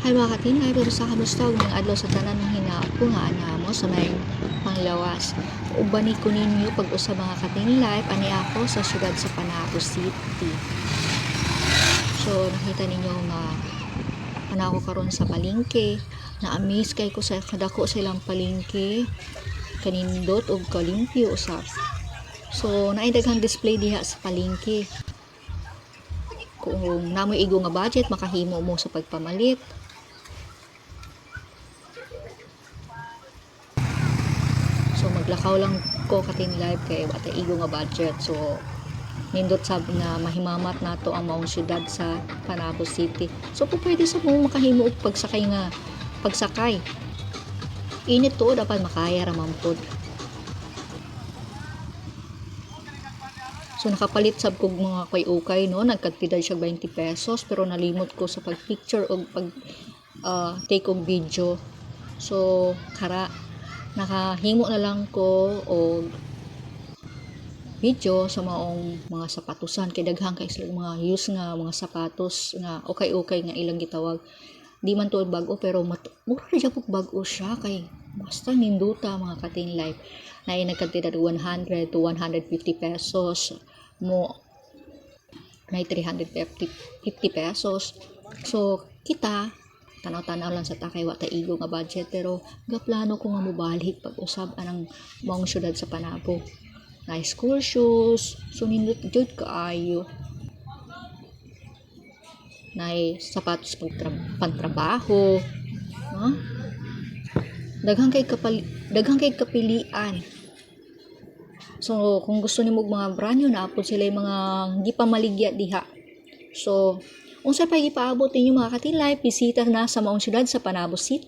Hi mga katinay, pero sa kamusta ng adlaw sa tanan ng hinapo nga anamo sa may panglawas. Ubani ko ninyo pag usa mga katin live ani ako sa syudad sa Panabo City. So nakita ninyo nga panako karon sa palengke, na-amaze kay ko sa kadako sa ilang palengke, kanindot og kalimpyo usab. So naay daghang display diha sa palengke. Kung namoy igo nga budget makahimo mo sa pagpamalit. So maglakaw lang ko katin live kay wata igo nga budget. So nindot sab na mahimamat nato ang maong syudad sa Panabo City. So kung pwede sa mo makahimo og pagsakay. Init to dapat makaya ra man pod. So nakapalit sab kog mga ukay no, nagkatpidad siya 20 pesos pero nalimot ko sa pag-picture og pag take og video. So kara nakahimo na lang ko og video sa maong mga sapatusan kay daghang kay sila mga use nga mga sapatos nga okay nga ilang gitawag. Di man to bag-o pero mura ra pug bag-o siya kay basta ninduta mga katin life na nagkantidad 100 to 150 pesos mo na 350 pesos. So kita tanaw-tanaw lang sa takay wata igo nga budget pero gaplano ko nga mobalik pag usab anang maong syudad sa Panabo. Na school shoes, so nindot jud kaayo. Na sapatos pagtrabaho, no? Daghang kay kapilian. So kung gusto nimo mga brand new na apod sila mga hindi pa maligya diha. So unsa pa ipaabot ninyo mga katilay, bisita na sa maong syudad sa Panabo City.